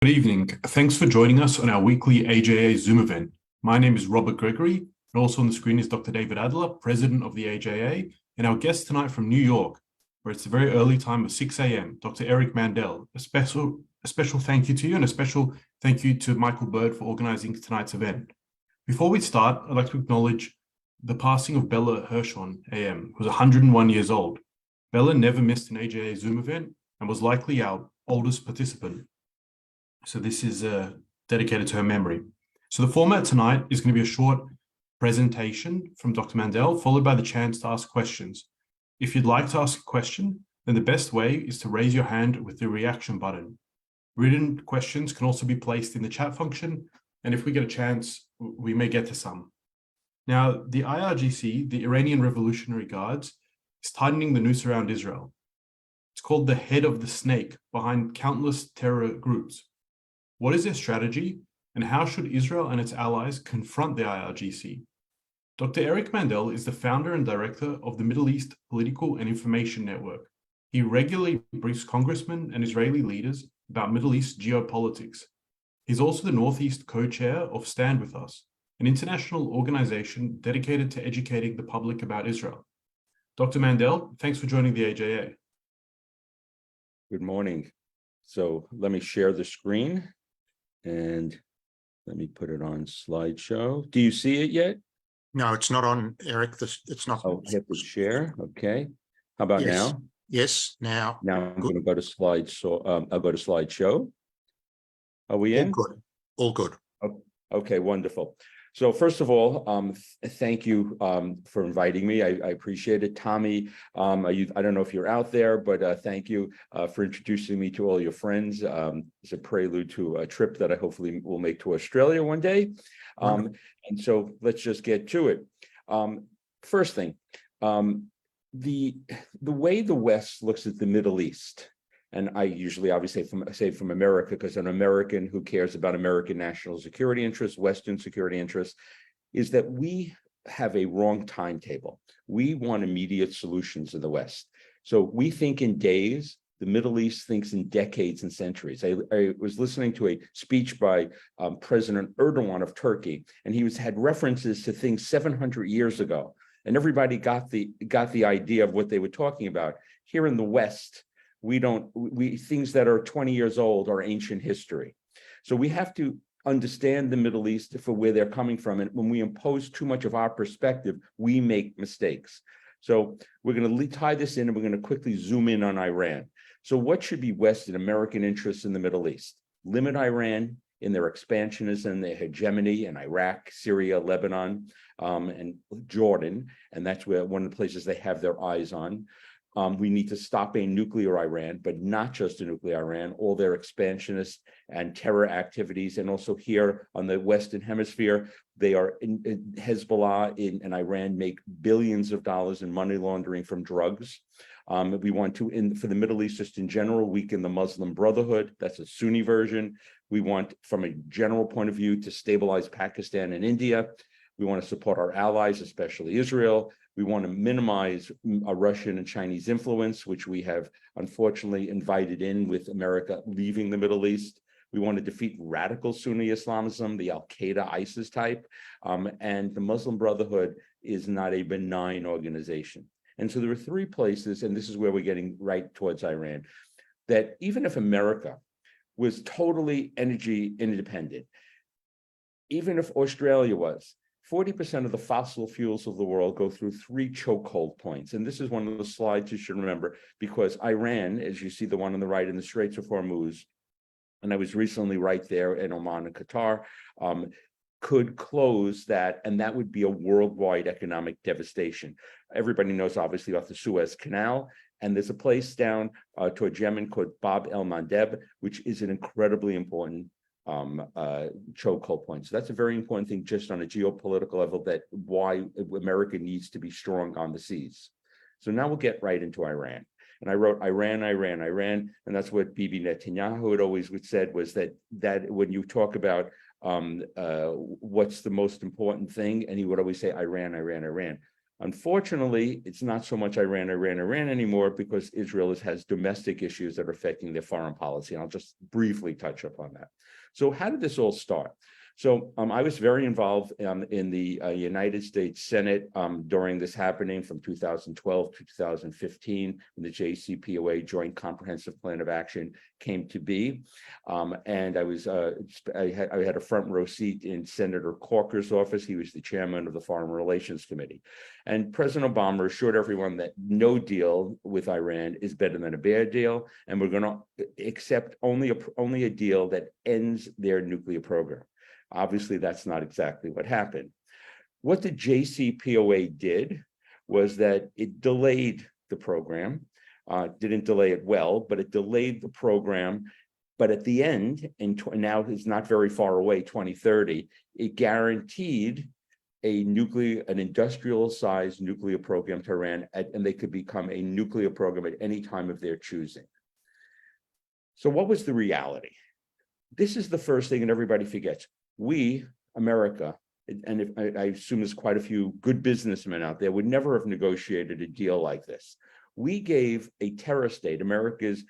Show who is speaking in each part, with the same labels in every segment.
Speaker 1: Good evening. Thanks for joining us on our weekly AJA Zoom event. My name is Robert Gregory, and also on the screen is Dr. David Adler, President of the AJA, and our guest tonight from New York, where it's a very early time of 6 a.m., Dr. Eric Mandel. A special thank you to you and a special thank you to Michael Bird for organizing tonight's event. Before we start, I'd like to acknowledge the passing of Bella Hirschhorn, AM, who was 101 years old. Bella never missed an AJA Zoom event and was likely our oldest participant. So this is dedicated to her memory. So the format tonight is going to be a short presentation from Dr. Mandel, followed by the chance to ask questions. If you'd like to ask a question, then the best way is to raise your hand with the reaction button. Written questions can also be placed in the chat function, and if we get a chance, we may get to some. Now, the IRGC, the Iranian Revolutionary Guards, is tightening the noose around Israel. It's called the head of the snake behind countless terror groups. What is their strategy, and how should Israel and its allies confront the IRGC? Dr. Eric Mandel is the founder and director of the Middle East Political and Information Network. He regularly briefs congressmen and Israeli leaders about Middle East geopolitics. He's also the Northeast co-chair of Stand With Us, an international organization dedicated to educating the public about Israel. Dr. Mandel, thanks for joining the AJA.
Speaker 2: Good morning. So let me share the screen. And let me put it on slideshow. Do you see it yet?
Speaker 3: No, it's not on, Eric. It's not.
Speaker 2: Oh, hit the share. Okay. How about now?
Speaker 3: Yes, now.
Speaker 2: Now I'm going to go to slide. So I'll go to slideshow. Are we in?
Speaker 3: All good. All good.
Speaker 2: Okay, wonderful. So first of all, thank you for inviting me. I appreciate it. Tommy, I don't know if you're out there, but thank you for introducing me to all your friends. It's a prelude to a trip that I hopefully will make to Australia one day. And so let's just get to it. First thing, the way the West looks at the Middle East, and I usually obviously say from America, because I'm an American who cares about American national security interests, Western security interests, is that we have a wrong timetable. We want immediate solutions in the West. So we think in days, the Middle East thinks in decades and centuries. I was listening to a speech by President Erdogan of Turkey, and he had references to things 700 years ago. And everybody got the idea of what they were talking about. Here in the West, things that are 20 years old are ancient history. So we have to understand the Middle East for where they're coming from. And when we impose too much of our perspective, we make mistakes. So we're going to tie this in, and we're going to quickly zoom in on Iran. So what should be Western American interests in the Middle East? Limit Iran in their expansionism, their hegemony in Iraq, Syria, Lebanon, and Jordan. And that's where one of the places they have their eyes on. We need to stop a nuclear Iran, but not just a nuclear Iran, all their expansionist and terror activities. And also here on the Western Hemisphere, they are Hezbollah and Iran make billions of dollars in money laundering from drugs. We want to, for the Middle East, just in general, weaken the Muslim Brotherhood. That's a Sunni version. We want, from a general point of view, to stabilize Pakistan and India. We want to support our allies, especially Israel. We want to minimize Russian and Chinese influence, which we have unfortunately invited in with America leaving the Middle East. We want to defeat radical Sunni Islamism, the Al-Qaeda, ISIS type. And the Muslim Brotherhood is not a benign organization. And so there are three places, and this is where we're getting right towards Iran, that even if America was totally energy independent, even if Australia was, 40% of the fossil fuels of the world go through three chokehold points. And this is one of the slides you should remember, because Iran, as you see the one on the right in the Straits of Hormuz, and I was recently right there in Oman and Qatar, could close that, and that would be a worldwide economic devastation. Everybody knows, obviously, about the Suez Canal, and there's a place down toward Yemen called Bab el-Mandeb, which is an incredibly important chokehold point. So that's a very important thing just on a geopolitical level, that why America needs to be strong on the seas. So now we'll get right into Iran. And I wrote Iran, and that's what Bibi Netanyahu had always said, was that when you talk about what's the most important thing, and he would always say Iran. Unfortunately, it's not so much Iran anymore because Israel has domestic issues that are affecting their foreign policy. And I'll just briefly touch upon that. So how did this all start? So I was very involved in the United States Senate during this happening from 2012 to 2015, when the JCPOA Joint Comprehensive Plan of Action came to be. And I had a front row seat in Senator Corker's office. He was the chairman of the Foreign Relations Committee. And President Obama assured everyone that no deal with Iran is better than a bad deal, and we're going to accept only a deal that ends their nuclear program. Obviously, that's not exactly what happened. What the JCPOA did was that it delayed the program, didn't delay it well, but it delayed the program. But at the end, and now it's not very far away, 2030, it guaranteed an industrial-sized nuclear program to Iran, and they could become a nuclear program at any time of their choosing. So what was the reality? This is the first thing, and everybody forgets. We, America, and I assume there's quite a few good businessmen out there, would never have negotiated a deal like this. We gave a terror state, America's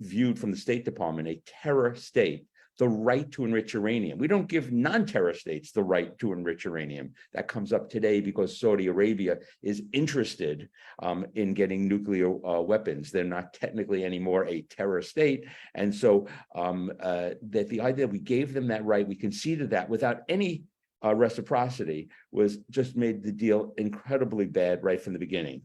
Speaker 2: viewed from the State Department, a terror state, the right to enrich uranium. We don't give non-terror states the right to enrich uranium. That comes up today because Saudi Arabia is interested in getting nuclear weapons. They're not technically anymore a terror state. And so that the idea that we gave them that right, we conceded that without any reciprocity, was just made the deal incredibly bad right from the beginning.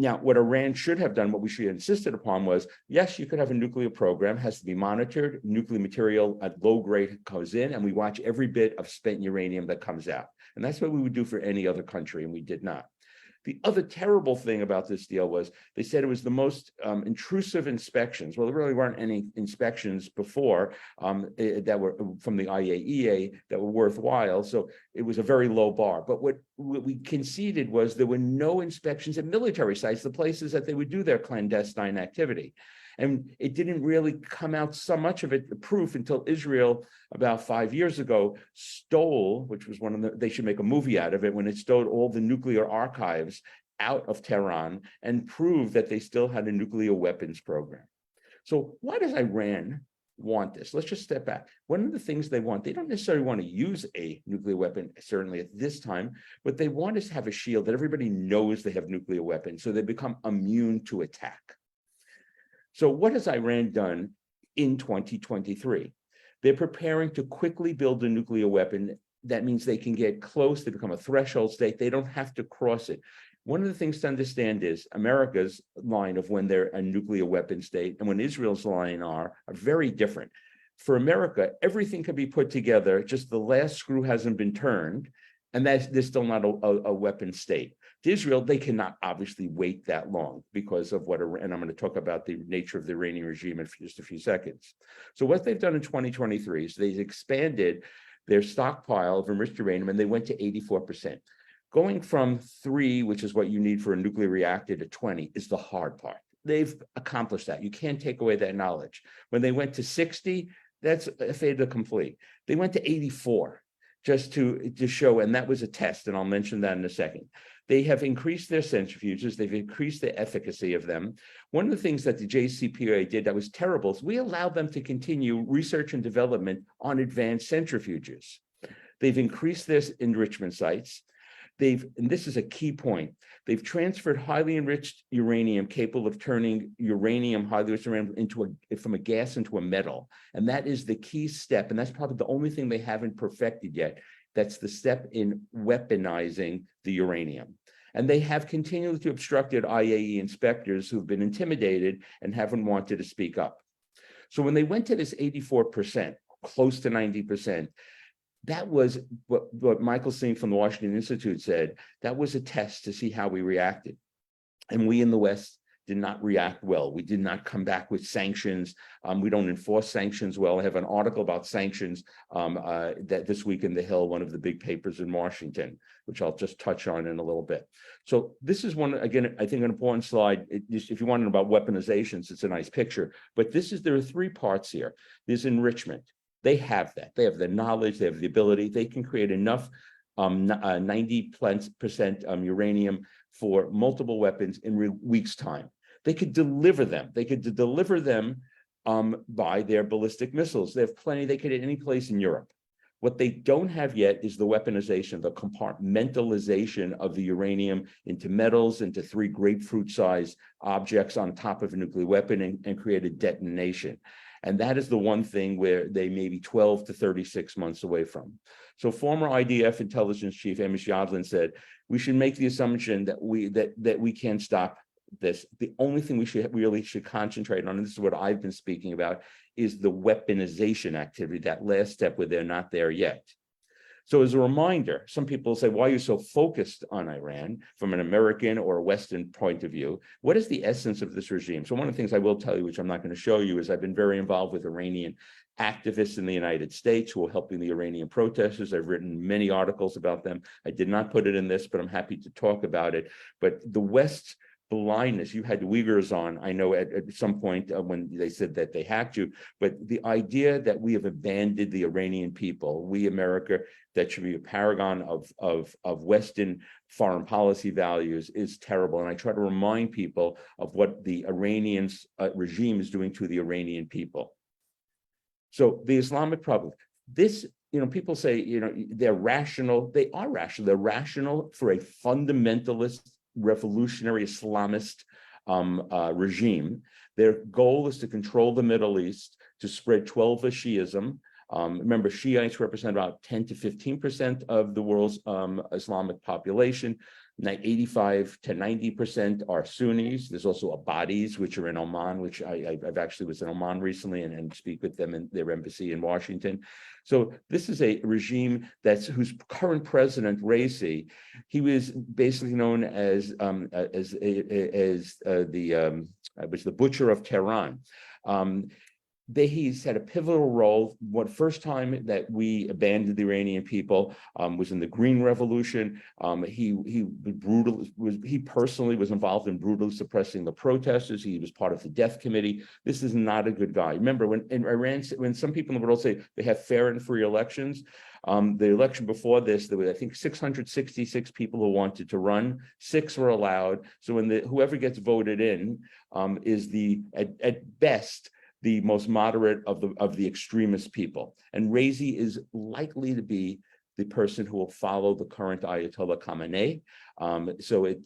Speaker 2: Now, what Iran should have done, what we should have insisted upon was, yes, you could have a nuclear program, has to be monitored, nuclear material at low grade goes in, and we watch every bit of spent uranium that comes out. And that's what we would do for any other country, and we did not. The other terrible thing about this deal was they said it was the most intrusive inspections. Well, there really weren't any inspections before that were from the IAEA that were worthwhile. So it was a very low bar. But what we conceded was there were no inspections at military sites, the places that they would do their clandestine activity. And it didn't really come out so much of it, the proof, until Israel about 5 years ago stole, which was they should make a movie out of it, when it stole all the nuclear archives out of Tehran and proved that they still had a nuclear weapons program. So why does Iran want this? Let's just step back. One of the things they want, they don't necessarily want to use a nuclear weapon, certainly at this time, but they want us to have a shield that everybody knows they have nuclear weapons, so they become immune to attack. So what has Iran done in 2023? They're preparing to quickly build a nuclear weapon. That means they can get close, they become a threshold state, they don't have to cross it. One of the things to understand is America's line of when they're a nuclear weapon state and when Israel's line are very different. For America, everything can be put together, just the last screw hasn't been turned, and they're still not a weapon state. To Israel, they cannot obviously wait that long because of and I'm going to talk about the nature of the Iranian regime in just a few seconds. So what they've done in 2023 is they've expanded their stockpile of enriched uranium, and they went to 84%. Going from 3, which is what you need for a nuclear reactor, to 20 is the hard part. They've accomplished that. You can't take away that knowledge. When they went to 60, that's a fait accompli. They went to 84 just to show, and that was a test, and I'll mention that in a second. They have increased their centrifuges. They've increased the efficacy of them. One of the things that the JCPOA did that was terrible is we allowed them to continue research and development on advanced centrifuges. They've increased their enrichment sites. And this is a key point, they've transferred highly enriched uranium capable of turning uranium, highly enriched uranium, from a gas into a metal. And that is the key step. And that's probably the only thing they haven't perfected yet. That's the step in weaponizing the uranium. And they have continually obstructed IAEA inspectors who've been intimidated and haven't wanted to speak up. So when they went to this 84%, close to 90%, that was what Michael Singh from the Washington Institute said. That was a test to see how we reacted. And we in the West did not react well. We did not come back with sanctions. We don't enforce sanctions well. I have an article about sanctions that this week in The Hill, one of the big papers in Washington, which I'll just touch on in a little bit. So this is one, again, I think an important slide. If you want to know about weaponizations, it's a nice picture. But there are 3 parts here. There's enrichment. They have that. They have the knowledge, they have the ability, they can create enough 90% uranium for multiple weapons in weeks' time. They could deliver them. They could deliver them by their ballistic missiles. They have plenty. They could at any place in Europe. What they don't have yet is the weaponization, the compartmentalization of the uranium into metals, into 3 grapefruit-sized objects on top of a nuclear weapon and create a detonation. And that is the one thing where they may be 12 to 36 months away from. So former IDF intelligence chief Amos Yadlin said, we should make the assumption that we can't stop this. The only thing we really should concentrate on, and this is what I've been speaking about, is the weaponization activity, that last step where they're not there yet. So as a reminder, some people say, why are you so focused on Iran from an American or a Western point of view? What is the essence of this regime? So one of the things I will tell you, which I'm not going to show you, is I've been very involved with Iranian activists in the United States who are helping the Iranian protesters. I've written many articles about them. I did not put it in this, but I'm happy to talk about it. But the West's blindness, you had the Uyghurs on, I know at some point when they said that they hacked you, but the idea that we have abandoned the Iranian people, we America, that should be a paragon of Western foreign policy values, is terrible. And I try to remind people of what the Iranian regime is doing to the Iranian people. So the Islamic Republic, this, people say, they're rational. They are rational. They're rational for a fundamentalist revolutionary Islamist regime. Their goal is to control the Middle East, to spread 12 Shiism. Remember, Shiites represent about 10 to 15% of the world's Islamic population. 85 to 90% are Sunnis. There's also Abadis, which are in Oman, which I've actually was in Oman recently and speak with them in their embassy in Washington. So this is a regime whose current president, Raisi, he was basically known as the butcher of Tehran. He's had a pivotal role. What first time that we abandoned the Iranian people was in the Green Revolution. He personally was involved in brutally suppressing the protesters. He was part of the death committee. This is not a good guy. Remember, when in Iran, when some people in the world say they have fair and free elections, the election before this, there were, I think, 666 people who wanted to run. 6 were allowed. So when whoever gets voted in is at best the most moderate of the extremist people. And Raisi is likely to be the person who will follow the current Ayatollah Khamenei.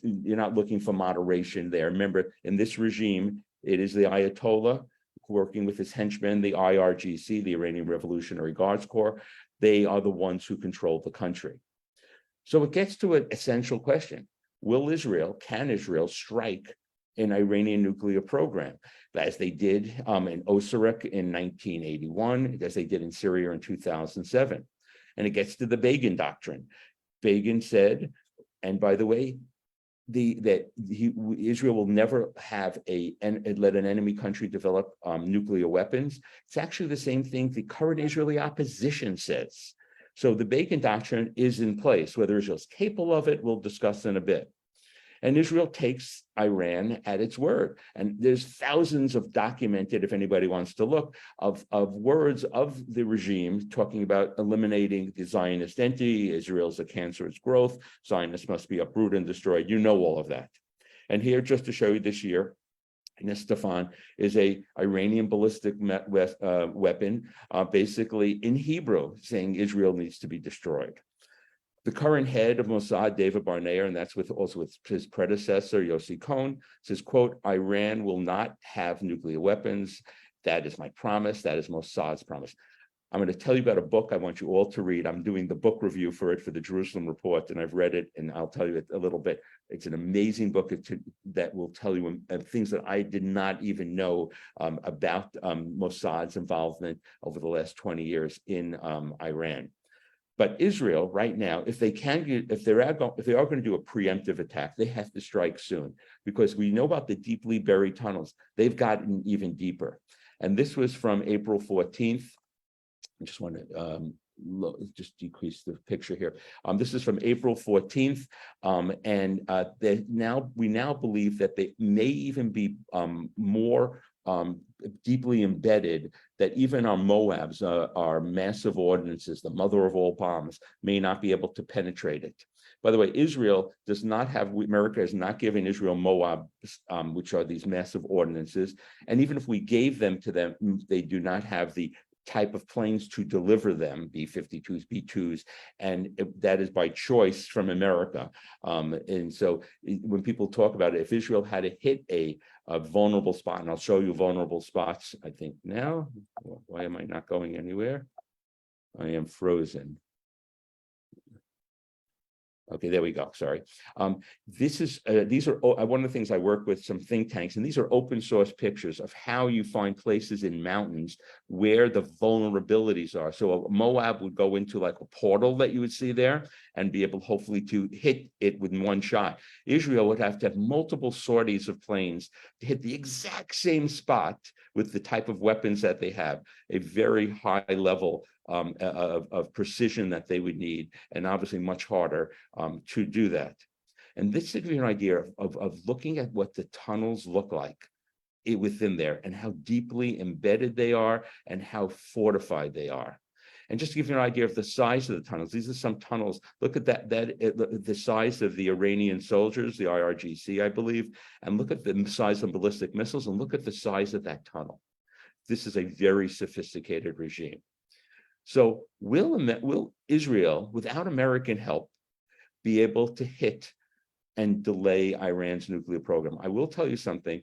Speaker 2: You're not looking for moderation there. Remember, in this regime, it is the Ayatollah working with his henchmen, the IRGC, the Iranian Revolutionary Guards Corps. They are the ones who control the country. So it gets to an essential question. Can Israel strike an Iranian nuclear program, as they did in Osirak in 1981, as they did in Syria in 2007. And it gets to the Begin doctrine. Begin said, and by the way, Israel will never have let an enemy country develop nuclear weapons. It's actually the same thing the current Israeli opposition says. So the Begin doctrine is in place. Whether Israel's capable of it, we'll discuss in a bit. And Israel takes Iran at its word. And there's thousands of documented, if anybody wants to look, of words of the regime talking about eliminating the Zionist entity. Israel's a cancerous growth. Zionists must be uprooted and destroyed. You know all of that. And here, just to show you this year, Stefan is a Iranian ballistic weapon, basically in Hebrew, saying Israel needs to be destroyed. The current head of Mossad, David Barnea, and that's also with his predecessor, Yossi Cohn, says, quote, Iran will not have nuclear weapons. That is my promise. That is Mossad's promise. I'm going to tell you about a book I want you all to read. I'm doing the book review for it for the Jerusalem Report, and I've read it, and I'll tell you a little bit. It's an amazing book that will tell you things that I did not even know about Mossad's involvement over the last 20 years in Iran. But Israel, right now, if they are going to do a preemptive attack, they have to strike soon, because we know about the deeply buried tunnels. They've gotten even deeper. And this was from April 14th. I just want to just decrease the picture here. This is from April 14th, and we now believe that they may even be more deeply embedded that even our MOABs, our massive ordinances, the mother of all bombs, may not be able to penetrate it. By the way, Israel does not have, America has not given Israel MOABs, which are these massive ordinances. And even if we gave them to them, they do not have the type of planes to deliver them, B-52s, B-2s, and that is by choice from America. And so when people talk about it, if Israel had to hit a vulnerable spot, and I'll show you vulnerable spots, I think now, why am I not going anywhere? I am frozen. Okay, there we go. Sorry. These are one of the things I work with some think tanks, and these are open source pictures of how you find places in mountains where the vulnerabilities are. So a MOAB would go into like a portal that you would see there and be able hopefully to hit it with one shot. Israel would have to have multiple sorties of planes to hit the exact same spot with the type of weapons that they have, a very high level of precision that they would need, and obviously much harder to do that. And this gives you an idea of looking at what the tunnels look like within there and how deeply embedded they are and how fortified they are. And just to give you an idea of the size of the tunnels, these are some tunnels. Look at the size of the Iranian soldiers, the IRGC, I believe, and look at the size of ballistic missiles and look at the size of that tunnel. This is a very sophisticated regime. So will Israel, without American help, be able to hit and delay Iran's nuclear program? I will tell you something,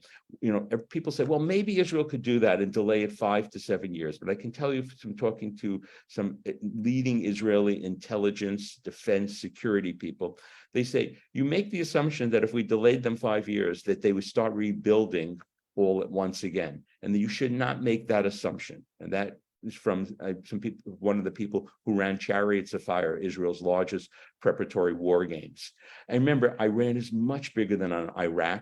Speaker 2: people say, well, maybe Israel could do that and delay it 5 to 7 years. But I can tell you from talking to some leading Israeli intelligence, defense, security people, they say, you make the assumption that if we delayed them 5 years, that they would start rebuilding all at once again. And that you should not make that assumption. And that is from some people, one of the people who ran Chariots of Fire, Israel's largest preparatory war games. And remember, Iran is much bigger than Iraq.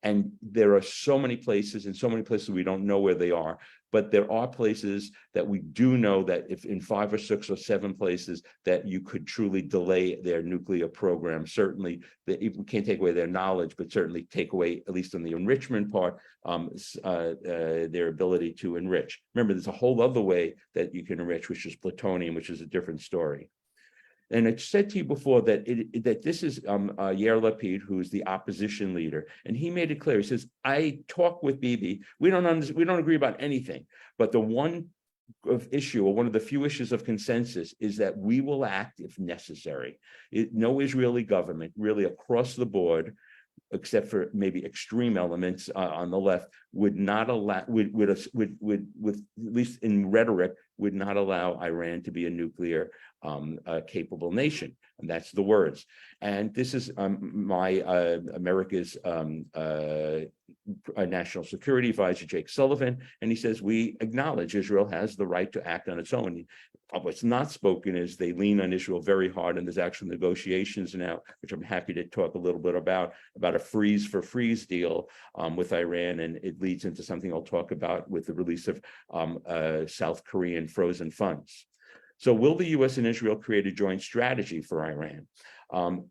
Speaker 2: And there are so many places, and so many places we don't know where they are. But there are places that we do know that if in 5 or 6 or 7 places that you could truly delay their nuclear program. Certainly, we can't take away their knowledge, but certainly take away, at least on the enrichment part, their ability to enrich. Remember, there's a whole other way that you can enrich, which is plutonium, which is a different story. And I said to you before that that this is Yair Lapid, who's the opposition leader, and he made it clear. He says, "I talk with Bibi. We don't agree about anything, but the one issue, or one of the few issues of consensus, is that we will act if necessary. No Israeli government, really across the board, except for maybe extreme elements on the left, would not allow, would at least in rhetoric, would not allow Iran to be a nuclear capable nation." And that's the words. And this is America's national security advisor, Jake Sullivan, and he says, we acknowledge Israel has the right to act on its own. What's not spoken is they lean on Israel very hard, and there's actual negotiations now, which I'm happy to talk a little bit about a freeze for freeze deal with Iran, and it leads into something I'll talk about with the release of South Korean frozen funds. So will the U.S. and Israel create a joint strategy for Iran?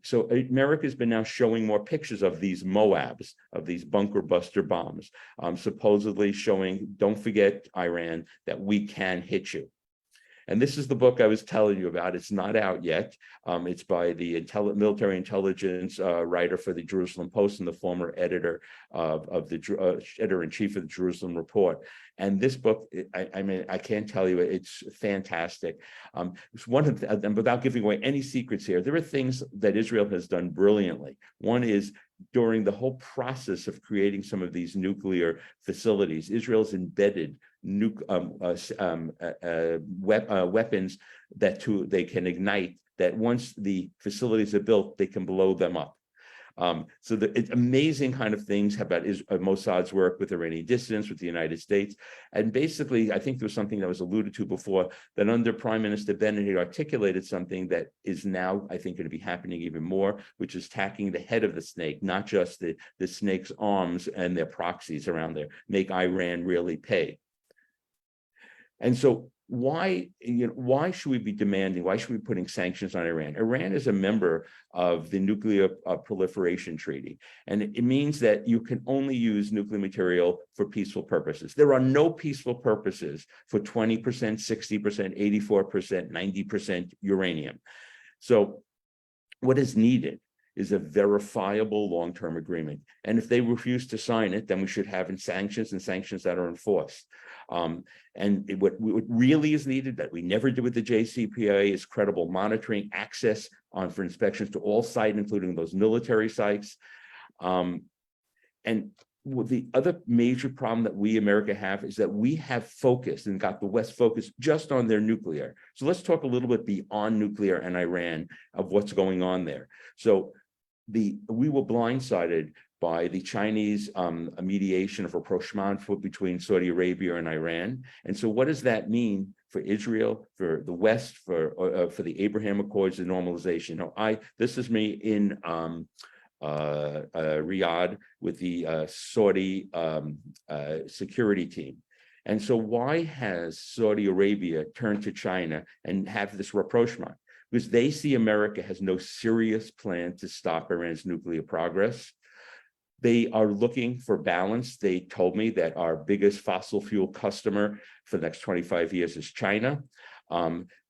Speaker 2: So America's been now showing more pictures of these MOABs, of these bunker buster bombs, supposedly showing, don't forget, Iran, that we can hit you. And this is the book I was telling you about. It's not out yet. It's by the military intelligence writer for the Jerusalem Post and the former editor of the editor-in-chief of the Jerusalem Report. And this book, I mean, I can't tell you, it's fantastic. It's one of them, without giving away any secrets here, there are things that Israel has done brilliantly. One is, during the whole process of creating some of these nuclear facilities, Israel's embedded weapons that they can ignite, that once the facilities are built, they can blow them up. So it's amazing kind of things about Mossad's work with Iranian dissidents, with the United States. And basically, I think there was something that was alluded to before, that under Prime Minister Bennett, he articulated something that is now, I think, going to be happening even more, which is tacking the head of the snake, not just the snake's arms and their proxies around there, make Iran really pay. And so why should we be demanding, why should we be putting sanctions on Iran? Iran is a member of the Nuclear Proliferation Treaty, and it means that you can only use nuclear material for peaceful purposes. There are no peaceful purposes for 20%, 60%, 84%, 90% uranium. So what is needed is a verifiable long-term agreement. And if they refuse to sign it, then we should have sanctions that are enforced. What really is needed that we never did with the JCPOA is credible monitoring, access for inspections to all sites, including those military sites. And the other major problem that we, America, have is that we have focused and got the West focused just on their nuclear. So let's talk a little bit beyond nuclear and Iran of what's going on there. So we were blindsided by the Chinese mediation of rapprochement between Saudi Arabia and Iran. And so what does that mean for Israel, for the West, for the Abraham Accords and normalization? Now, this is me in Riyadh with the Saudi security team. And so why has Saudi Arabia turned to China and have this rapprochement? Because they see America has no serious plan to stop Iran's nuclear progress. They are looking for balance. They told me that our biggest fossil fuel customer for the next 25 years is China.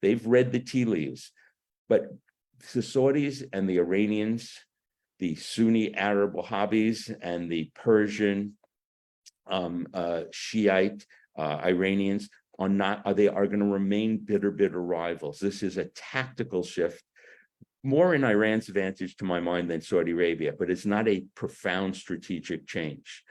Speaker 2: They've read the tea leaves, but the Saudis and the Iranians, the Sunni Arab Wahhabis and the Persian Shiite Iranians they are going to remain bitter rivals. This is a tactical shift, more in Iran's advantage to my mind than Saudi Arabia, but it's not a profound strategic change.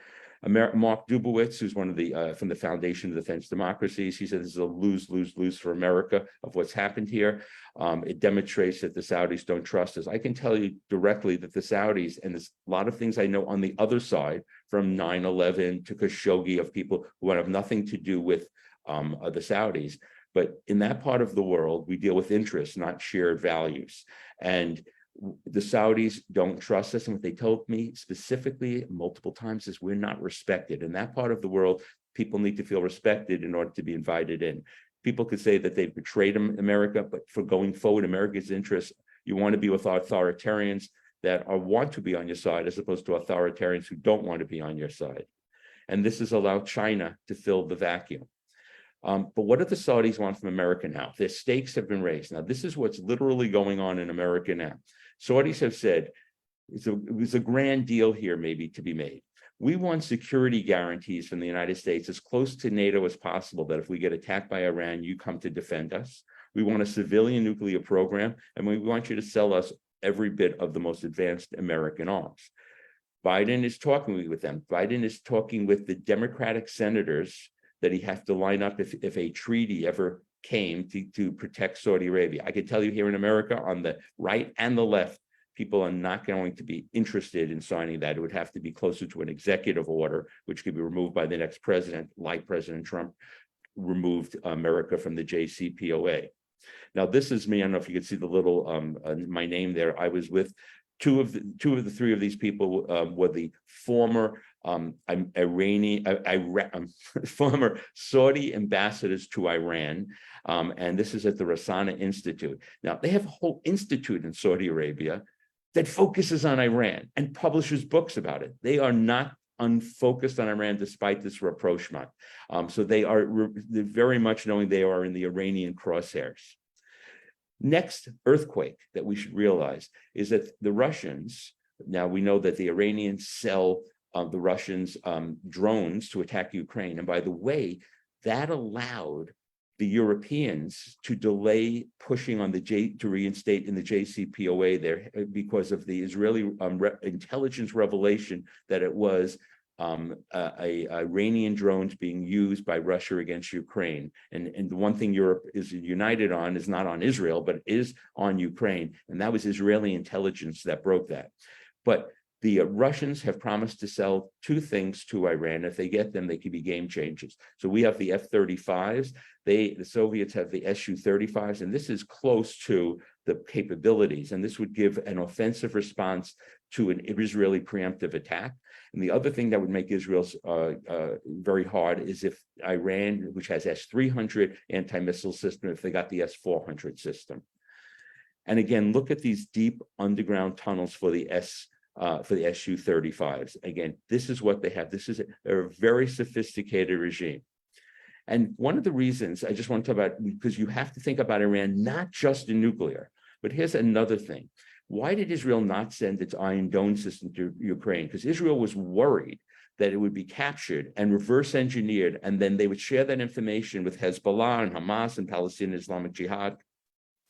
Speaker 2: Mark Dubowitz, who's one of the from the Foundation of Defense Democracies, he said this is a lose for America of what's happened here. It demonstrates that the Saudis don't trust us. I can tell you directly that the Saudis, and there's a lot of things I know on the other side, from 9/11 to Khashoggi, of people who have nothing to do with the Saudis. But in that part of the world, we deal with interests, not shared values. And the Saudis don't trust us. And what they told me specifically multiple times is we're not respected. In that part of the world, people need to feel respected in order to be invited in. People could say that they've betrayed America, but for going forward, America's interests, you want to be with authoritarians that want to be on your side, as opposed to authoritarians who don't want to be on your side. And this has allowed China to fill the vacuum. But what do the Saudis want from America now? Their stakes have been raised. Now, this is what's literally going on in America now. Saudis have said, it was a grand deal here maybe to be made. We want security guarantees from the United States as close to NATO as possible, that if we get attacked by Iran, you come to defend us. We want a civilian nuclear program, and we want you to sell us every bit of the most advanced American arms. Biden is talking with them. Biden is talking with the Democratic senators that he has to line up if a treaty ever came to protect Saudi Arabia. I can tell you here in America, on the right and the left, people are not going to be interested in signing that. It would have to be closer to an executive order, which could be removed by the next president, like President Trump removed America from the JCPOA. Now, this is me. I don't know if you can see the little my name there. I was with two of the three of these people were the former former Saudi ambassadors to Iran, and this is at the Rossana Institute. Now, they have a whole institute in Saudi Arabia that focuses on Iran and publishes books about it. They are not unfocused on Iran despite this rapprochement. So they're very much knowing they are in the Iranian crosshairs. Next earthquake that we should realize is that the Russians, now we know that the Iranians sell the Russians drones to attack Ukraine. And by the way, that allowed the Europeans to delay pushing on to reinstate in the JCPOA there because of the Israeli intelligence revelation that it was Iranian drones being used by Russia against Ukraine. And the one thing Europe is united on is not on Israel, but is on Ukraine. And that was Israeli intelligence that broke that. But the Russians have promised to sell two things to Iran. If they get them, they could be game changers. So we have the F-35s. The Soviets have the Su-35s, and this is close to the capabilities. And this would give an offensive response to an Israeli preemptive attack. And the other thing that would make Israel's very hard is if Iran, which has S-300 anti-missile system, if they got the S-400 system. And again, look at these deep underground tunnels for the Su-35s. Again, this is what they have. They're a very sophisticated regime. And one of the reasons I just want to talk about, because you have to think about Iran, not just in nuclear, but here's another thing. Why did Israel not send its Iron Dome system to Ukraine? Because Israel was worried that it would be captured and reverse engineered, and then they would share that information with Hezbollah and Hamas and Palestinian Islamic Jihad.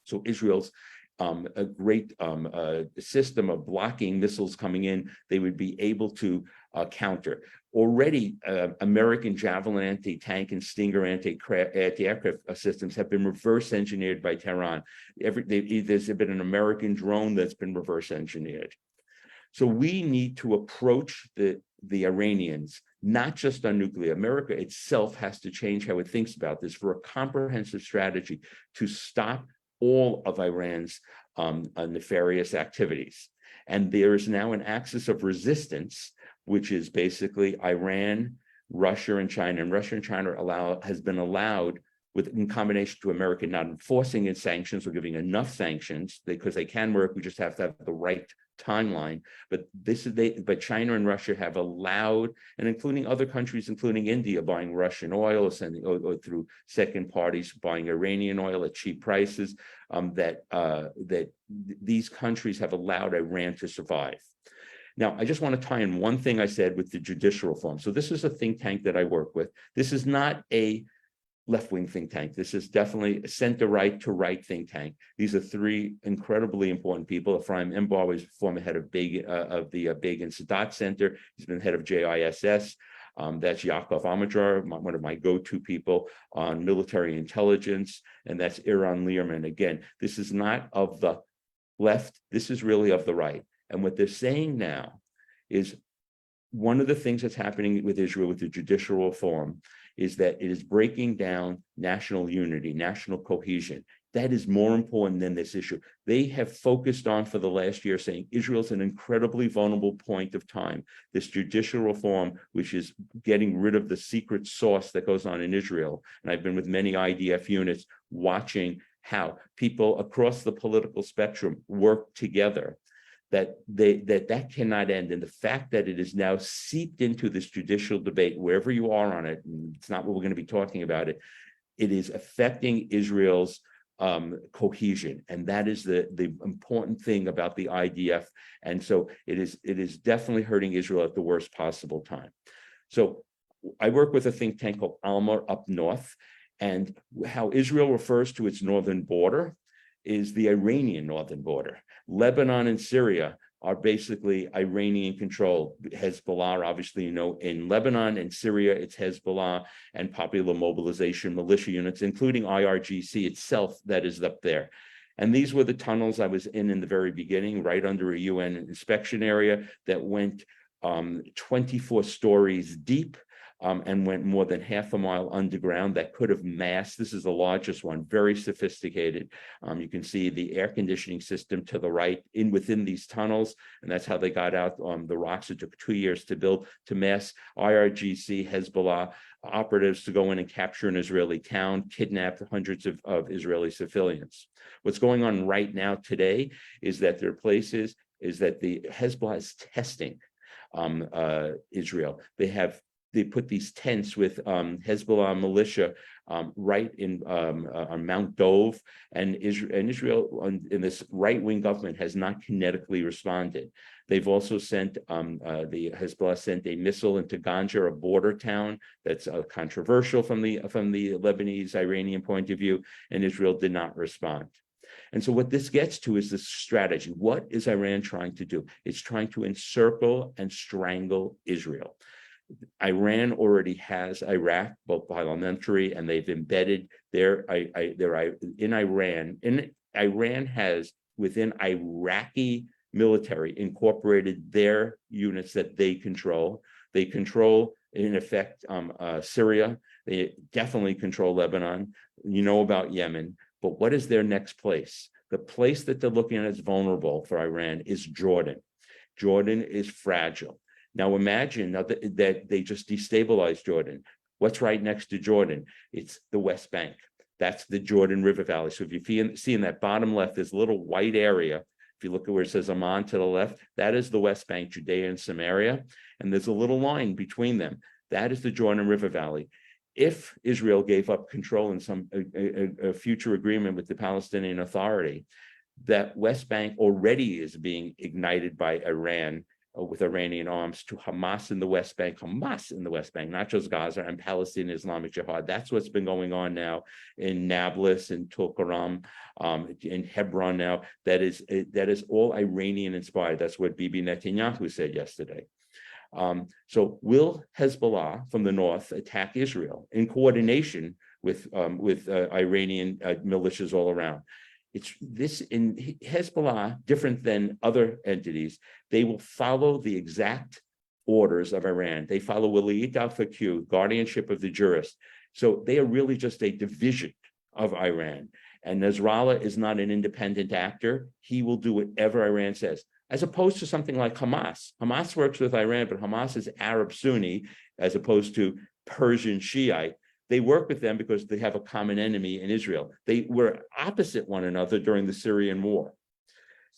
Speaker 2: So Israel's a great system of blocking missiles coming in, they would be able to counter. Already, American Javelin anti-tank and Stinger anti-aircraft systems have been reverse engineered by Tehran. There's been an American drone that's been reverse engineered. So we need to approach the Iranians, not just on nuclear. America itself has to change how it thinks about this for a comprehensive strategy to stop all of Iran's nefarious activities. And there is now an axis of resistance, which is basically Iran, Russia, and China. And Russia and China has been allowed, in combination to America not enforcing its sanctions or giving enough sanctions, because they can work, we just have to have the right timeline. But China and Russia have allowed, and including other countries, including India, buying Russian oil, or through second parties buying Iranian oil at cheap prices, that these countries have allowed Iran to survive. Now, I just want to tie in one thing I said with the judicial reform. So this is a think tank that I work with. This is not a left-wing think tank. This is definitely a center-right to right think tank. These are three incredibly important people. Ephraim Embar was former head of the Begin Sadat Center. He's been head of JISS. That's Yaakov Amadjar, one of my go-to people on military intelligence, and that's Iran Learman. Again, this is not of the left. This is really of the right. And what they're saying now is one of the things that's happening with Israel with the judicial reform is that it is breaking down national unity, national cohesion. That is more important than this issue. They have focused on for the last year saying Israel's an incredibly vulnerable point of time. This judicial reform, which is getting rid of the secret sauce that goes on in Israel. And I've been with many IDF units watching how people across the political spectrum work together. That cannot end. And the fact that it is now seeped into this judicial debate, wherever you are on it, and it's not what we're going to be talking about it is affecting Israel's cohesion. And that is the important thing about the IDF. And so it is definitely hurting Israel at the worst possible time. So I work with a think tank called Alma up north, and how Israel refers to its northern border is the Iranian northern border. Lebanon and Syria are basically Iranian controlled. Hezbollah, obviously, in Lebanon and Syria, it's Hezbollah and Popular Mobilization Militia units, including IRGC itself that is up there. And these were the tunnels I was in the very beginning, right under a UN inspection area that went 24 stories deep. And went more than half a mile underground that could have masked. This is the largest one, very sophisticated. You can see the air conditioning system to the right within these tunnels, and that's how they got out the rocks. It took 2 years to build, to mask IRGC, Hezbollah operatives to go in and capture an Israeli town, kidnap hundreds of Israeli civilians. What's going on right now today is that there are places, is that the Hezbollah is testing Israel. They put these tents with Hezbollah militia right on Mount Dove, and Israel in this right-wing government has not kinetically responded. They've also sent, the Hezbollah sent a missile into Ganja, a border town that's controversial from the Lebanese-Iranian point of view, and Israel did not respond. And so what this gets to is this strategy. What is Iran trying to do? It's trying to encircle and strangle Israel. Iran already has Iraq, both parliamentary, and they've embedded in Iran. Iran has, within Iraqi military, incorporated their units that they control. They control, in effect, Syria. They definitely control Lebanon. You know about Yemen. But what is their next place? The place that they're looking at as vulnerable for Iran is Jordan. Jordan is fragile. Now imagine that they just destabilized Jordan. What's right next to Jordan? It's the West Bank. That's the Jordan River Valley. So if you see in that bottom left, there's a little white area. If you look at where it says Amman to the left, that is the West Bank, Judea and Samaria. And there's a little line between them. That is the Jordan River Valley. If Israel gave up control in some a future agreement with the Palestinian Authority, that West Bank already is being ignited by Iran with Iranian arms to Hamas in the West Bank, not just Gaza, and Palestinian Islamic Jihad. That's what's been going on now in Nablus and Tulkarem, in Hebron now. That is all Iranian inspired. That's what Bibi Netanyahu said yesterday. So will Hezbollah from the north attack Israel in coordination with Iranian militias all around? It's this in Hezbollah, different than other entities. They will follow the exact orders of Iran. They follow Waliyat al-Faqih, guardianship of the jurist. So they are really just a division of Iran. And Nasrallah is not an independent actor. He will do whatever Iran says, as opposed to something like Hamas. Hamas works with Iran, but Hamas is Arab Sunni, as opposed to Persian Shiite. They work with them because they have a common enemy in Israel. They were opposite one another during the Syrian war.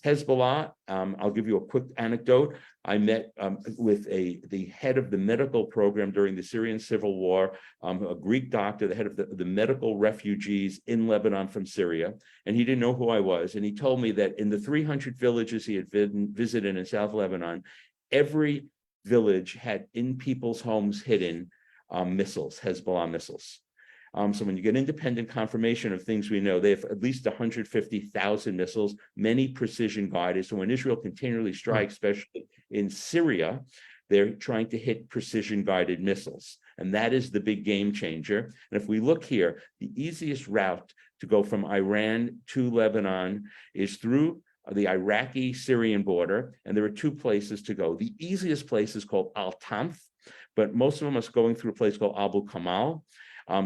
Speaker 2: Hezbollah, I'll give you a quick anecdote. I met with the head of the medical program during the Syrian civil war, a Greek doctor, the head of the medical refugees in Lebanon from Syria, and he didn't know who I was. And he told me that in the 300 villages he had visited in South Lebanon, every village had in people's homes hidden missiles, Hezbollah missiles. So when you get independent confirmation of things we know, they have at least 150,000 missiles, many precision guided. So when Israel continually strikes, especially in Syria, they're trying to hit precision guided missiles. And that is the big game changer. And if we look here, the easiest route to go from Iran to Lebanon is through the Iraqi-Syrian border. And there are two places to go. The easiest place is called Al-Tanf, but most of them are going through a place called Abu Kamal.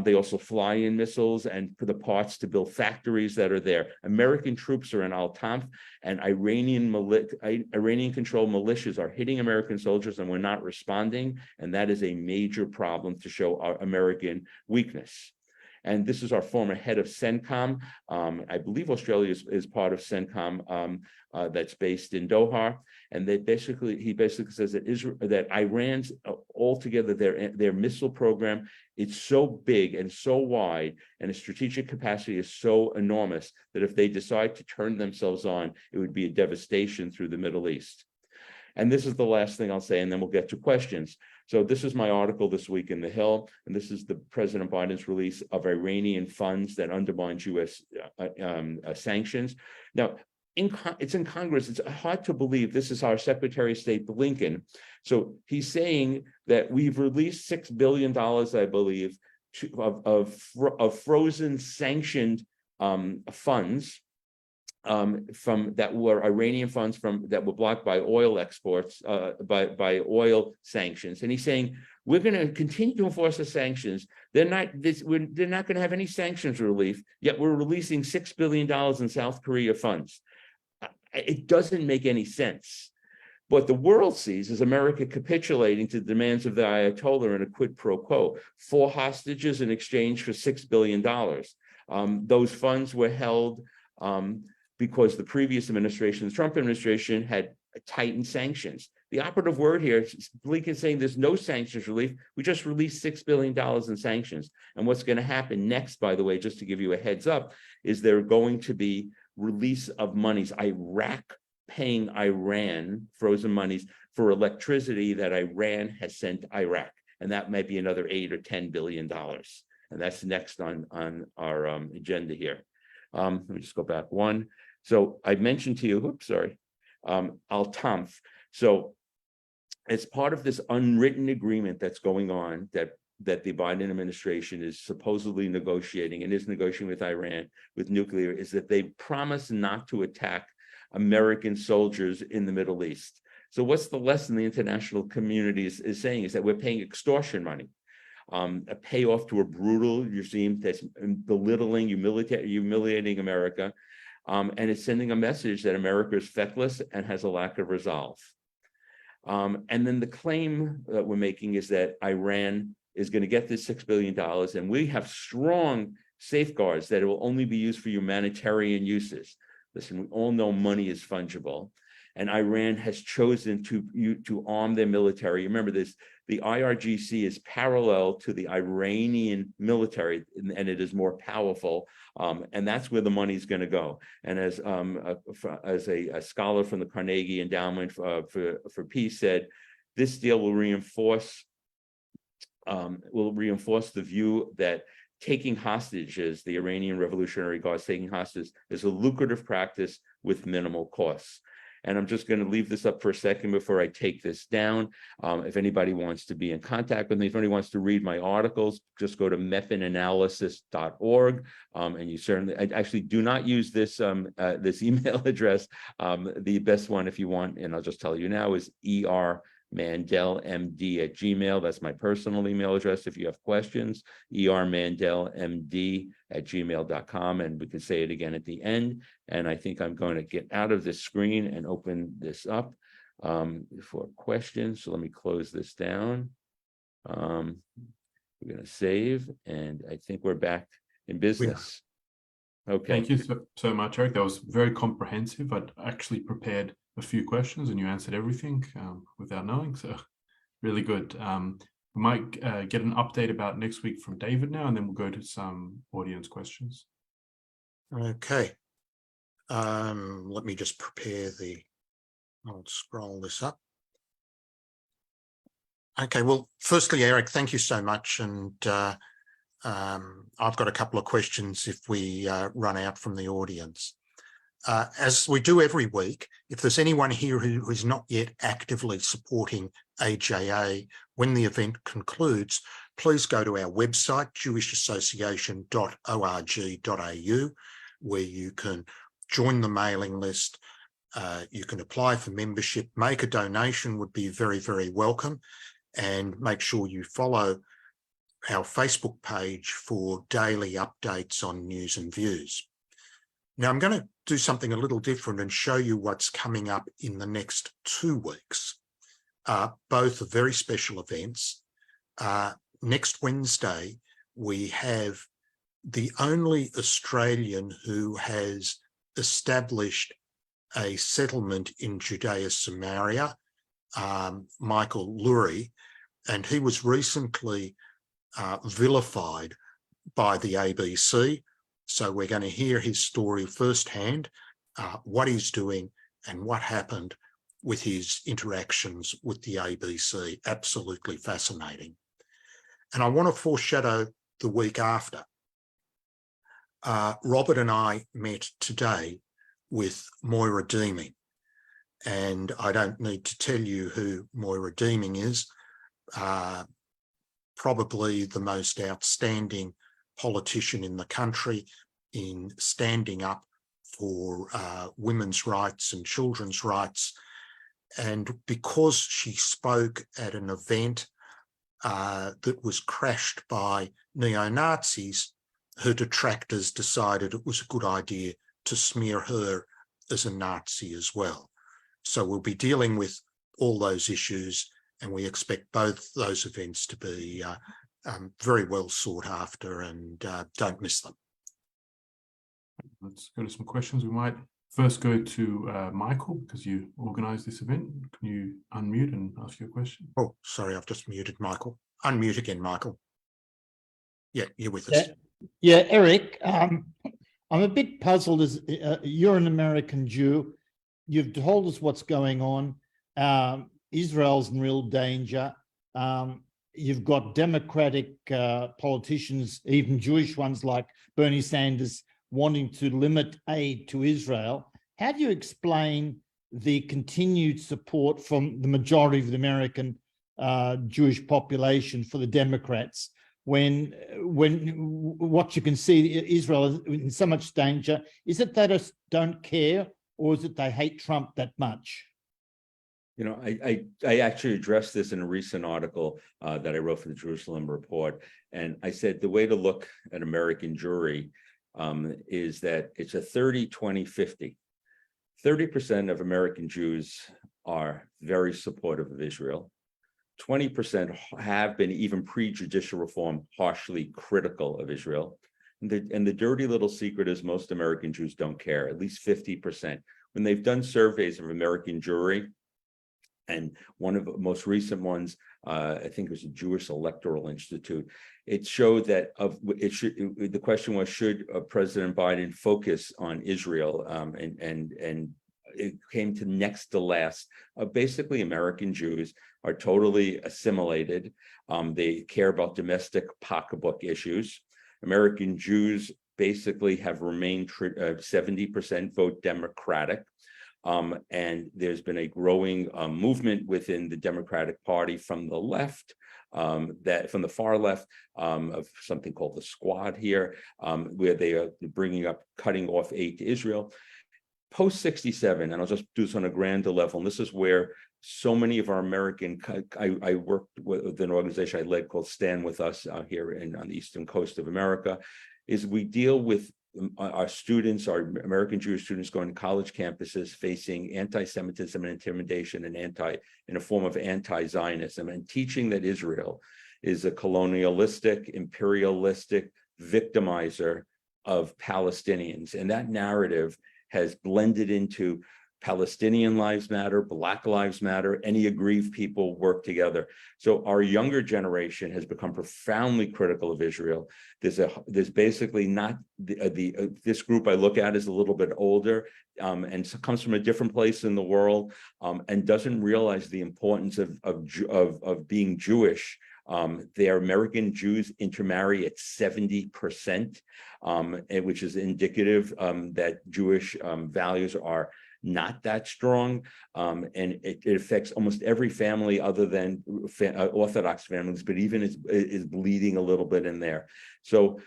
Speaker 2: They also fly in missiles and for the parts to build factories that are there. American troops are in Al-Tanf, and Iranian-controlled militias are hitting American soldiers, and we're not responding. And that is a major problem to show our American weakness. And this is our former head of CENTCOM. I believe Australia is part of CENTCOM that's based in Doha. And he basically says that Iran's altogether their missile program, it's so big and so wide, and its strategic capacity is so enormous that if they decide to turn themselves on, it would be a devastation through the Middle East. And this is the last thing I'll say, and then we'll get to questions. So this is my article this week in The Hill, and this is the President Biden's release of Iranian funds that undermines U.S. Sanctions. Now, it's in Congress. It's hard to believe this is our Secretary of State Blinken. So he's saying that we've released $6 billion, I believe, of frozen sanctioned funds from that were Iranian funds that were blocked by oil exports, by oil sanctions. And he's saying we're going to continue to enforce the sanctions. They're not going to have any sanctions relief, yet we're releasing $6 billion in South Korea funds. It doesn't make any sense. What the world sees is America capitulating to the demands of the Ayatollah in a quid pro quo, 4 hostages in exchange for $6 billion. Those funds were held because the previous administration, the Trump administration, had tightened sanctions. The operative word here is Blinken saying there's no sanctions relief. We just released $6 billion in sanctions. And what's going to happen next, by the way, just to give you a heads up, is there going to be release of monies, Iraq paying Iran frozen monies for electricity that Iran has sent Iraq. And that might be another $8 or $10 billion. And that's next on our agenda here. Let me just go back one. So I mentioned to you, Al-Tanf. So as part of this unwritten agreement that's going on, that the Biden administration is supposedly negotiating and is negotiating with Iran with nuclear, is that they promise not to attack American soldiers in the Middle East. So what's the lesson the international community is saying is that we're paying extortion money, a payoff to a brutal regime that's belittling, humiliating America, and it's sending a message that America is feckless and has a lack of resolve. And then the claim that we're making is that Iran is going to get this $6 billion, and we have strong safeguards that it will only be used for humanitarian uses. Listen, we all know money is fungible, and Iran has chosen to arm their military. Remember this, the IRGC is parallel to the Iranian military, and it is more powerful, and that's where the money is going to go. And as a scholar from the Carnegie Endowment for Peace said, this deal will reinforce the view that taking hostages, the Iranian Revolutionary Guards taking hostages, is a lucrative practice with minimal costs. And I'm just going to leave this up for a second before I take this down. If anybody wants to be in contact with me, if anybody wants to read my articles, just go to mepinanalysis.org. And you certainly, I actually do not use this this email address. The best one, if you want, and I'll just tell you now, is ermandelmd@gmail. That's my personal email address. If you have questions, ermandelmd@gmail.com, and we can say it again at the end. And I think I'm going to get out of this screen and open this up for questions. So let me close this down. We're going to save, and I think we're back in business. Okay.
Speaker 1: Thank you so much, Eric. That was very comprehensive. I'd actually prepared a few questions and you answered everything without knowing, so really good. We might get an update about next week from David now, and then we'll go to some audience questions.
Speaker 3: Okay. Let me just prepare I'll scroll this up. Okay, well, firstly, Eric, thank you so much. And I've got a couple of questions if we run out from the audience. As we do every week, if there's anyone here who is not yet actively supporting AJA, when the event concludes, please go to our website, jewishassociation.org.au, where you can join the mailing list. You can apply for membership, make a donation would be very, very welcome, and make sure you follow our Facebook page for daily updates on news and views. Now, I'm going to do something a little different and show you what's coming up in the next 2 weeks. Both are very special events. Next Wednesday, we have the only Australian who has established a settlement in Judea Samaria, Michael Lurie, and he was recently vilified by the ABC. So we're going to hear his story firsthand, what he's doing and what happened with his interactions with the ABC. Absolutely fascinating. And I want to foreshadow the week after. Robert and I met today with Moira Deeming, and I don't need to tell you who Moira Deeming is. Probably the most outstanding politician in the country in standing up for women's rights and children's rights. And because she spoke at an event that was crashed by neo-Nazis, her detractors decided it was a good idea to smear her as a Nazi as well. So we'll be dealing with all those issues, and we expect both those events to be very well sought after, and don't miss them.
Speaker 1: Let's go to some questions. We might first go to Michael, because you organised this event. Can you unmute and ask your question?
Speaker 3: Oh, sorry, I've just muted Michael. Unmute again, Michael. Yeah, you're with us.
Speaker 4: Yeah, Eric, I'm a bit puzzled as you're an American Jew. You've told us what's going on. Israel's in real danger. You've got Democratic politicians, even Jewish ones like Bernie Sanders, wanting to limit aid to Israel. How do you explain the continued support from the majority of the American Jewish population for the Democrats when what you can see Israel is in so much danger? Is it they just don't care, or is it they hate Trump that much?
Speaker 2: You know, I actually addressed this in a recent article that I wrote for the Jerusalem Report, and I said the way to look at American Jewry is that it's a 30-20-50. 30% of American Jews are very supportive of Israel. 20% have been, even pre-judicial reform, harshly critical of Israel. And the dirty little secret is most American Jews don't care, at least 50%. When they've done surveys of American Jewry, and one of the most recent ones, I think it was the Jewish Electoral Institute, it showed that the question was, should President Biden focus on Israel? And it came to next to last. Basically, American Jews are totally assimilated. They care about domestic pocketbook issues. American Jews basically have remained 70% vote Democratic. And there's been a growing movement within the Democratic Party from the left, from the far left, of something called the Squad here, where they are bringing up cutting off aid to Israel. Post 67, and I'll just do this on a grander level, and this is where so many of our American, I worked with an organization I led called Stand With Us here on the eastern coast of America, is we deal with our students, our American Jewish students going to college campuses facing anti-Semitism and intimidation and in a form of anti-Zionism, and teaching that Israel is a colonialistic, imperialistic victimizer of Palestinians. And that narrative has blended into Palestinian Lives Matter, Black Lives Matter, any aggrieved people work together. So our younger generation has become profoundly critical of Israel. There's basically not this group I look at is a little bit older and so comes from a different place in the world and doesn't realize the importance of being Jewish. Their American Jews intermarry at 70%, which is indicative that Jewish values are not that strong, and it affects almost every family other than Orthodox families, but even is bleeding a little bit in there. So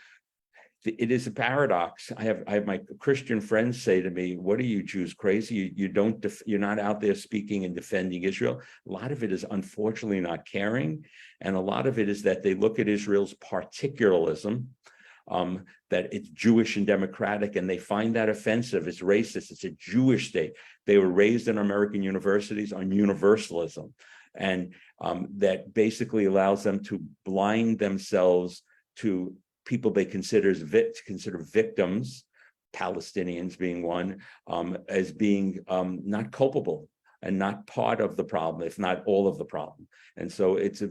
Speaker 2: it is a paradox. I have my Christian friends say to me, "What are you Jews crazy? You're not out there speaking and defending Israel." A lot of it is unfortunately not caring, and a lot of it is that they look at Israel's particularism, that it's Jewish and democratic, and they find that offensive. It's racist. It's a Jewish state. They were raised in American universities on universalism, and that basically allows them to blind themselves to people they consider victims, Palestinians being one, as being not culpable and not part of the problem, if not all of the problem. And so it's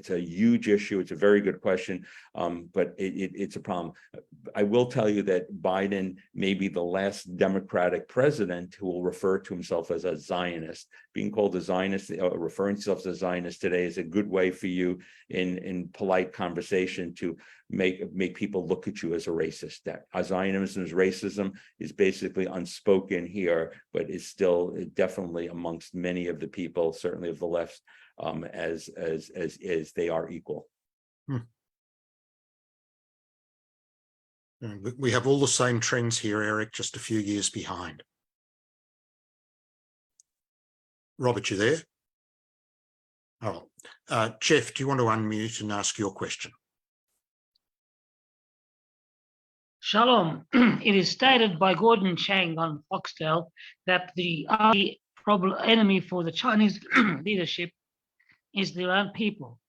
Speaker 2: a huge issue. It's a very good question, but it's a problem. I will tell you that Biden may be the last Democratic president who will refer to himself as a Zionist. Being called a Zionist, referring to himself as a Zionist today is a good way for you in polite conversation to make people look at you as a racist. That Zionism is racism is basically unspoken here, but is still definitely amongst many of the people, certainly of the left, as they are equal.
Speaker 3: We have all the same trends here, Eric, just a few years behind. Robert, you there? Oh, Jeff, do you want to unmute and ask your question?
Speaker 5: Shalom. It is stated by Gordon Chang on Foxtel that the enemy for the Chinese leadership is their own people.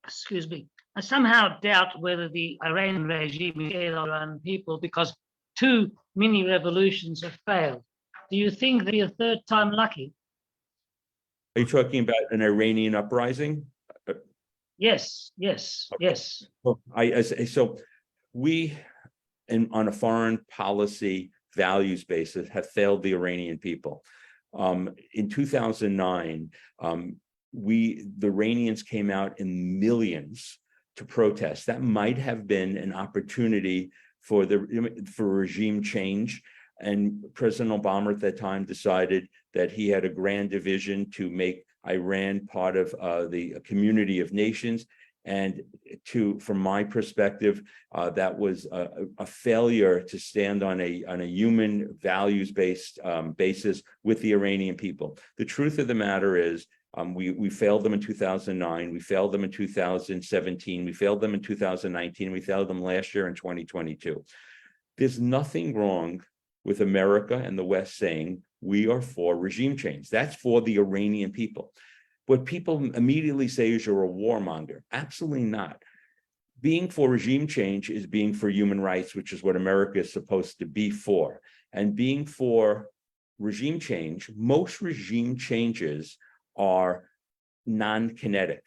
Speaker 5: Excuse me. I somehow doubt whether the Iranian regime is their own people because 2 mini revolutions have failed. Do you think they're a third time lucky?
Speaker 2: Are you talking about an Iranian uprising?
Speaker 5: Yes.
Speaker 2: Well, so we, on a foreign policy values basis, have failed the Iranian people. In 2009, the Iranians came out in millions to protest. That might have been an opportunity for regime change. And President Obama at that time decided that he had a grand vision to make Iran part of the community of nations. And from my perspective, that was a failure to stand on a human values-based basis with the Iranian people. The truth of the matter is, we failed them in 2009, we failed them in 2017, we failed them in 2019, we failed them last year in 2022. There's nothing wrong with America and the West saying, we are for regime change. That's for the Iranian people. What people immediately say is you're a warmonger. Absolutely not. Being for regime change is being for human rights, which is what America is supposed to be for. And being for regime change, most regime changes are non-kinetic.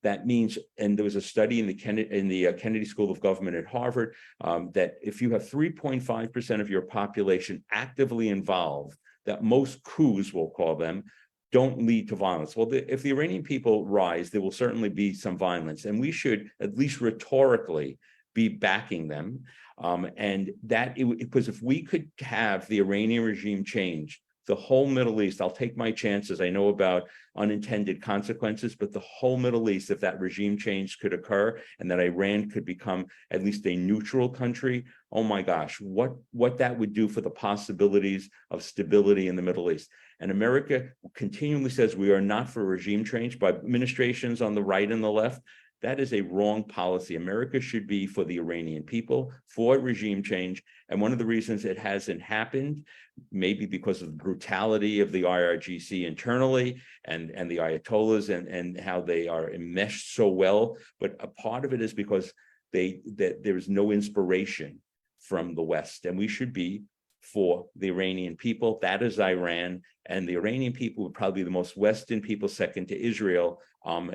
Speaker 2: That means, and there was a study in the Kennedy School of Government at Harvard, that if you have 3.5% of your population actively involved, that most coups, we'll call them, don't lead to violence. Well, if the Iranian people rise, there will certainly be some violence, and we should, at least rhetorically, be backing them. Because if we could have the Iranian regime change, the whole Middle East, I'll take my chances. I know about unintended consequences, but the whole Middle East, if that regime change could occur and that Iran could become at least a neutral country, oh my gosh, what that would do for the possibilities of stability in the Middle East. And America continually says we are not for regime change by administrations on the right and the left. That is a wrong policy. America should be for the Iranian people, for regime change. And one of the reasons it hasn't happened, maybe because of the brutality of the IRGC internally and the Ayatollahs and how they are enmeshed so well. But a part of it is because there is no inspiration from the West. And we should be for the Iranian people. That is Iran. And the Iranian people would probably be the most Western people, second to Israel,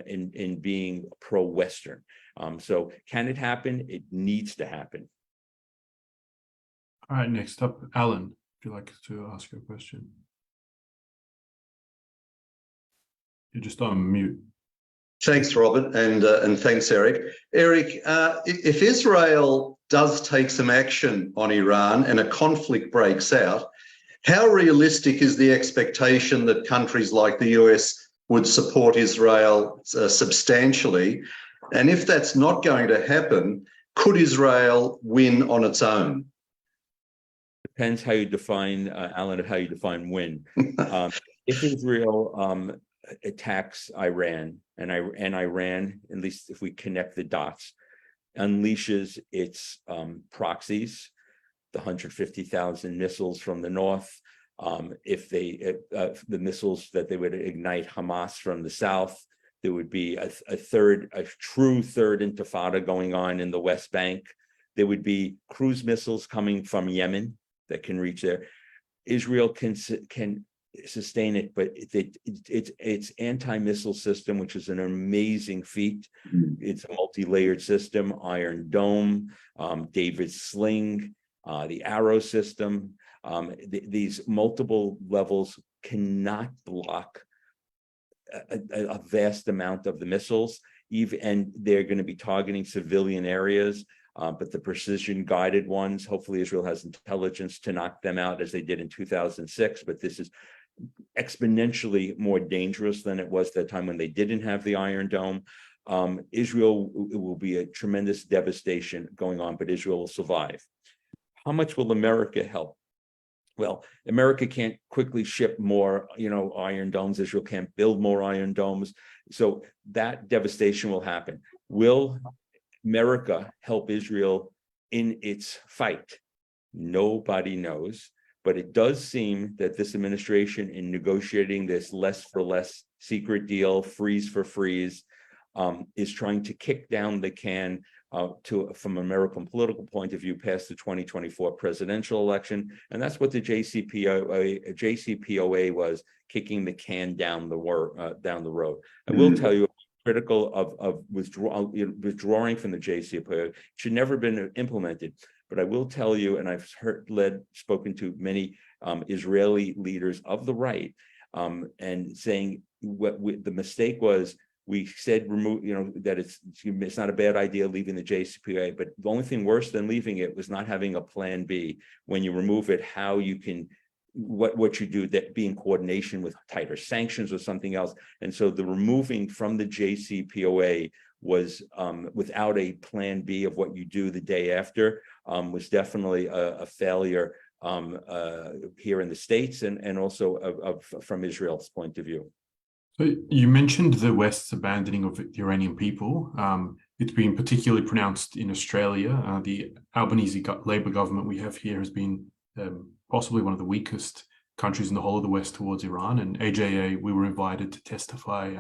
Speaker 2: in being pro-Western. So can it happen? It needs to happen.
Speaker 1: All right, next up, Alan, if you'd like to ask your question. You're just on mute.
Speaker 6: Thanks, Robert, and thanks, Eric. Eric, if Israel does take some action on Iran and a conflict breaks out, how realistic is the expectation that countries like the US would support Israel substantially? And if that's not going to happen, could Israel win on its own?
Speaker 2: Depends how you define, Alan, how you define win. If Israel attacks Iran and Iran, at least if we connect the dots, unleashes its proxies, the 150,000 missiles from the north, the missiles that they would ignite Hamas from the south, there would be a true third intifada going on in the West Bank. There would be cruise missiles coming from Yemen that can reach there. Israel can sustain it, but its anti-missile system, which is an amazing feat. It's a multi-layered system, Iron Dome, David's Sling, the Arrow system. These multiple levels cannot block a vast amount of the missiles, and they're going to be targeting civilian areas. But the precision guided ones, hopefully Israel has intelligence to knock them out as they did in 2006. But this is exponentially more dangerous than it was that time when they didn't have the Iron Dome. Israel, it will be a tremendous devastation going on, but Israel will survive. How much will America help? Well, America can't quickly ship more, Iron Domes. Israel can't build more Iron Domes. So that devastation will happen. Will America help Israel in its fight? Nobody knows. But it does seem that this administration, in negotiating this less for less secret deal, freeze for freeze, is trying to kick down the can from an American political point of view past the 2024 presidential election. And that's what the JCPOA was, kicking the can down the road. I will tell you, critical of withdrawing from the JCPOA should never have been implemented. But I will tell you, and I've spoken to many Israeli leaders of the right, and saying what the mistake was. We said that it's not a bad idea leaving the JCPOA, but the only thing worse than leaving it was not having a plan B. When you remove it, how you can what you do, that be in coordination with tighter sanctions or something else. And so the removing from the JCPOA was without a plan B of what you do the day after, was definitely a failure here in the States and also from Israel's point of view.
Speaker 1: So you mentioned the West's abandoning of the Iranian people. It's been particularly pronounced in Australia. The Albanese Labor government we have here has been possibly one of the weakest countries in the whole of the West towards Iran. And AJA, we were invited to testify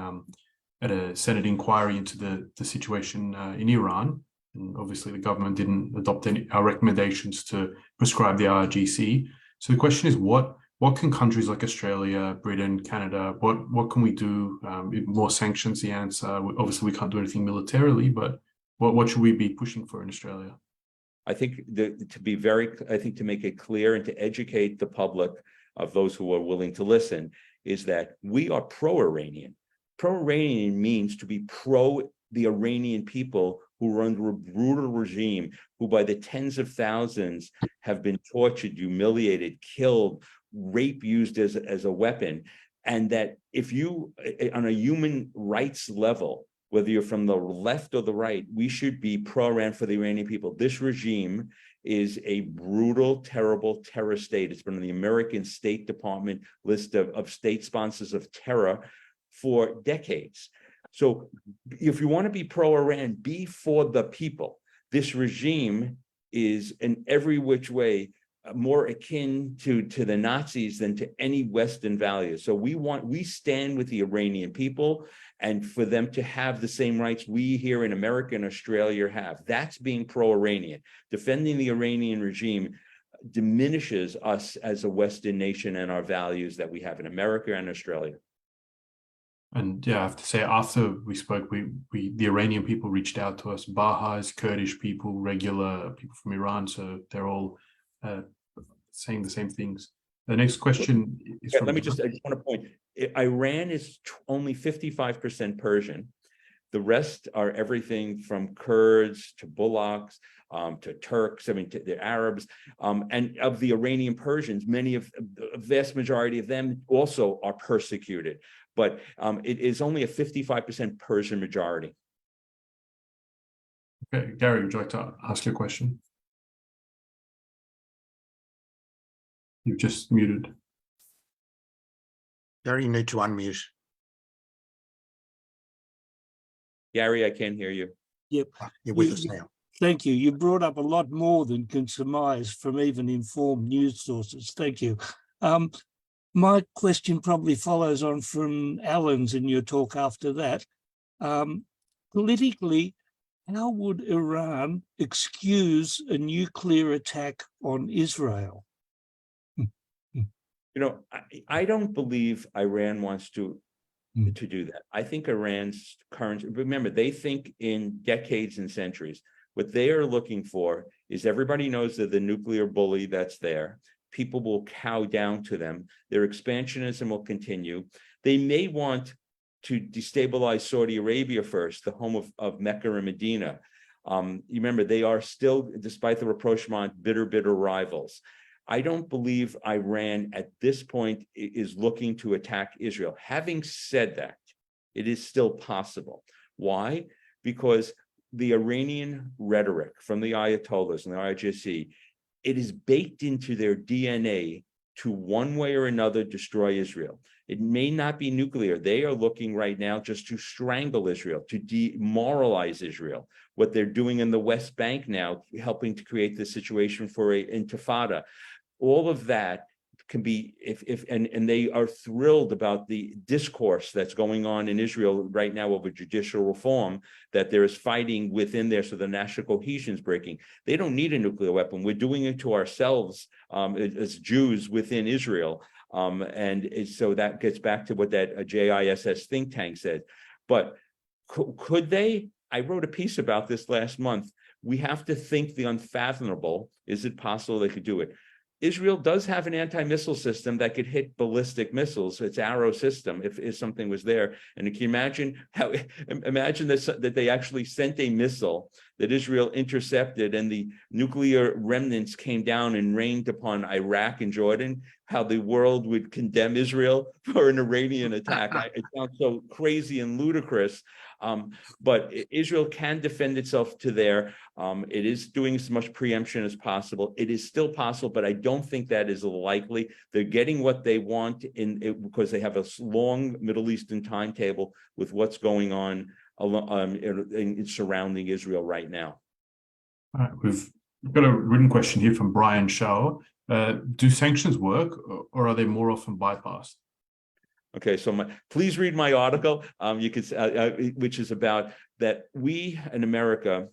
Speaker 1: at a Senate inquiry into the situation in Iran. And obviously the government didn't adopt our recommendations to prescribe the IRGC. So the question is, what can countries like Australia, Britain, Canada, what can we do? More sanctions, the answer. Obviously, we can't do anything militarily, but what should we be pushing for in Australia?
Speaker 2: I think to make it clear and to educate the public of those who are willing to listen is that we are pro-Iranian. Pro-Iranian means to be pro the Iranian people who are under a brutal regime, who by the tens of thousands have been tortured, humiliated, killed, rape used as a weapon. And that if you, on a human rights level, whether you're from the left or the right, we should be pro-Iran for the Iranian people. This regime is a brutal, terrible terror state. It's been on the American State Department list of state sponsors of terror for decades. So if you want to be pro-Iran, be for the people. This regime is in every which way more akin to the Nazis than to any Western values. So we stand with the Iranian people, and for them to have the same rights we here in America and Australia have. That's being pro-Iranian. Defending the Iranian regime diminishes us as a Western nation and our values that we have in America and Australia.
Speaker 1: And yeah, I have to say, after we spoke, the Iranian people reached out to us, Baha'is, Kurdish people, regular people from Iran. So they're all saying the same things. The next question is
Speaker 2: I just want to point, Iran is only 55% Persian. The rest are everything from Kurds to Bullocks to Turks, I mean, to the Arabs. And of the Iranian Persians, a vast majority of them also are persecuted. But it is only a 55% Persian majority.
Speaker 1: Okay, Gary, would you like to ask your question? You've just muted.
Speaker 3: Gary, you need to unmute.
Speaker 2: Gary, I can't hear you.
Speaker 7: Yep.
Speaker 3: You're with us now.
Speaker 7: Thank you. You brought up a lot more than can surmise from even informed news sources. Thank you. My question probably follows on from Alan's in your talk after that. Politically, how would Iran excuse a nuclear attack on Israel?
Speaker 2: You know, I don't believe Iran wants to do that. I think Iran's remember, they think in decades and centuries. What they are looking for is everybody knows that the nuclear bully that's there. People will cow down to them. Their expansionism will continue. They may want to destabilize Saudi Arabia first, the home of Mecca and Medina. You remember, they are still, despite the rapprochement, bitter rivals. I don't believe Iran at this point is looking to attack Israel. Having said that, it is still possible. Why? Because the Iranian rhetoric from the Ayatollahs and the IRGC, it is baked into their DNA to one way or another destroy Israel. It may not be nuclear. They are looking right now just to strangle Israel, to demoralize Israel. What they're doing in the West Bank now, helping to create the situation for an intifada. All of that can be, and they are thrilled about the discourse that's going on in Israel right now over judicial reform, that there is fighting within there, so the national cohesion is breaking. They don't need a nuclear weapon. We're doing it to ourselves as Jews within Israel. And so that gets back to what that JISS think tank said. But could they? I wrote a piece about this last month. We have to think the unfathomable. Is it possible they could do it? Israel does have an anti-missile system that could hit ballistic missiles. Its Arrow system, if something was there. And can you imagine that they actually sent a missile that Israel intercepted, and the nuclear remnants came down and rained upon Iraq and Jordan, how the world would condemn Israel for an Iranian attack. It sounds so crazy and ludicrous. But Israel can defend itself to there. It is doing as much preemption as possible. It is still possible, but I don't think that is likely. They're getting what they want because they have a long Middle Eastern timetable with what's going on in surrounding Israel right now.
Speaker 1: All right, we've got a written question here from Brian Shaw. Do sanctions work, or are they more often bypassed?
Speaker 2: Okay, so please read my article. You could, which is about that we in America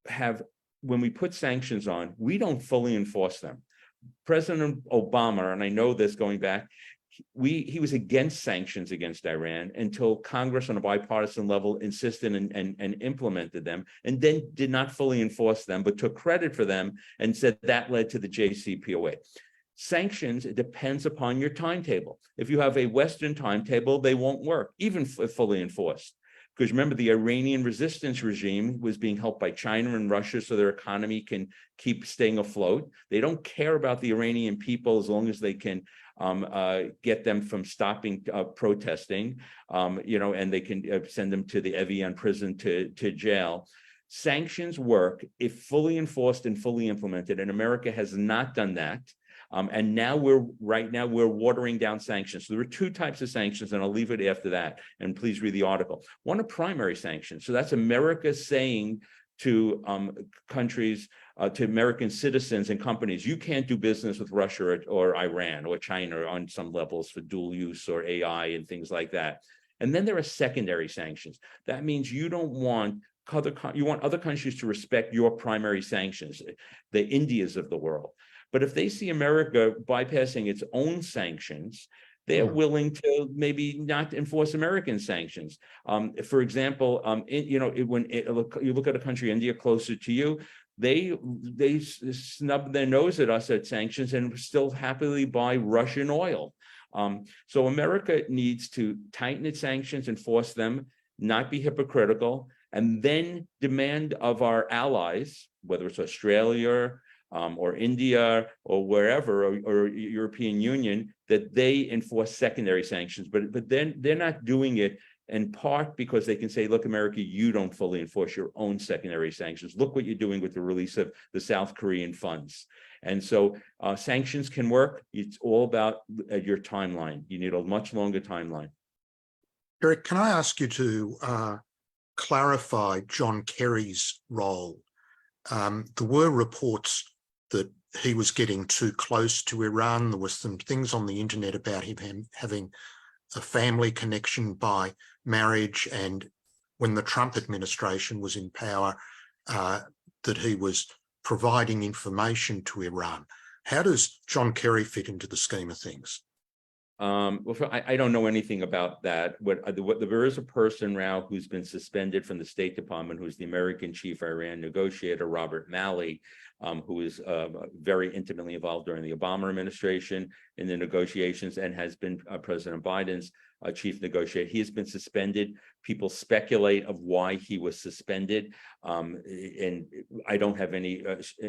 Speaker 2: have, when we put sanctions on, we don't fully enforce them. President Obama, and I know this going back, he was against sanctions against Iran until Congress on a bipartisan level insisted and implemented them, and then did not fully enforce them, but took credit for them and said that led to the JCPOA. Sanctions, it depends upon your timetable. If you have a Western timetable, they won't work, even if fully enforced. Because remember, the Iranian resistance regime was being helped by China and Russia so their economy can keep staying afloat. They don't care about the Iranian people as long as they can get them from stopping protesting, and they can send them to the Evian prison to jail. Sanctions work if fully enforced and fully implemented, and America has not done that. And now we're watering down sanctions. So there are two types of sanctions, and I'll leave it after that. And please read the article. One are primary sanctions. So that's America saying to countries, to American citizens and companies, you can't do business with Russia or Iran or China on some levels for dual use or AI and things like that. And then there are secondary sanctions. That means you don't want you want other countries to respect your primary sanctions, the Indias of the world. But if they see America bypassing its own sanctions, they're willing to maybe not enforce American sanctions. For example, when you look at a country, India, closer to you, they snub their nose at us at sanctions and still happily buy Russian oil. So America needs to tighten its sanctions, enforce them, not be hypocritical, and then demand of our allies, whether it's Australia, or India or wherever, or European Union, that they enforce secondary sanctions. But then they're not doing it in part because they can say, look, America, you don't fully enforce your own secondary sanctions. Look what you're doing with the release of the South Korean funds. And so sanctions can work. It's all about your timeline. You need a much longer timeline.
Speaker 3: Eric, can I ask you to clarify John Kerry's role? There were reports that he was getting too close to Iran. There was some things on the internet about him having a family connection by marriage, and when the Trump administration was in power, that he was providing information to Iran. How does John Kerry fit into the scheme of things?
Speaker 2: Well, I don't know anything about that. There is a person now who's been suspended from the State Department, who's the American chief Iran negotiator, Robert Malley, who is very intimately involved during the Obama administration in the negotiations and has been President Biden's chief negotiator. He has been suspended. People speculate of why he was suspended, and I don't have any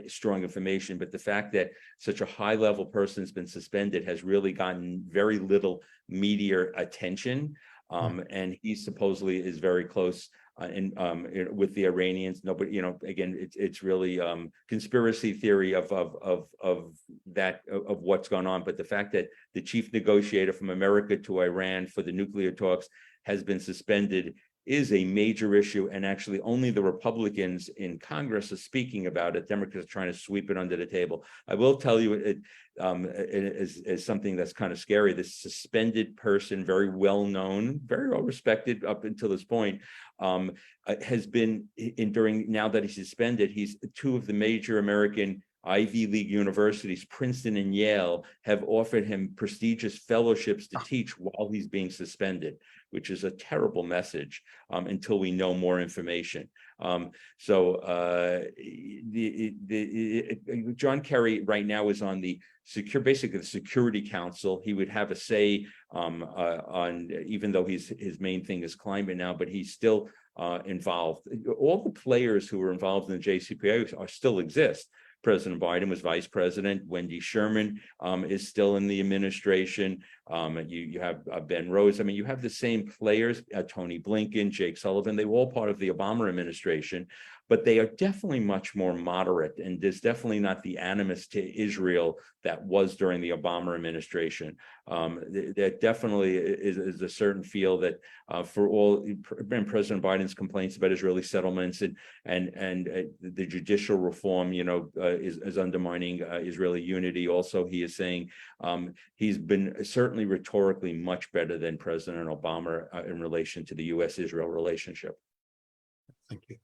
Speaker 2: strong information, but the fact that such a high-level person has been suspended has really gotten very little media attention, and he supposedly is very close with the Iranians. No, but again, it's really conspiracy theory of what's gone on. But the fact that the chief negotiator from America to Iran for the nuclear talks has been suspended is a major issue, and actually only the Republicans in Congress are speaking about it. Democrats are trying to sweep it under the table. I will tell you, it is something that's kind of scary. This suspended person, very well known, very well respected up until this point, has been now that he's suspended, he's two of the major American Ivy League universities, Princeton and Yale, have offered him prestigious fellowships to teach while he's being suspended, which is a terrible message until we know more information. John Kerry right now is on the basically the Security Council. He would have a say on, even though his main thing is climate now, but he's still involved. All the players who were involved in the JCPOA still exist. President Biden was vice president. Wendy Sherman is still in the administration. You have Ben Rhodes. I mean, you have the same players, Tony Blinken, Jake Sullivan. They were all part of the Obama administration. but they are definitely much more moderate, and there's definitely not the animus to Israel that was during the Obama administration. There definitely is a certain feel that for all President Biden's complaints about Israeli settlements and the judicial reform, is undermining Israeli unity. Also, he is saying he's been certainly rhetorically much better than President Obama in relation to the U.S.-Israel relationship.
Speaker 3: Thank you.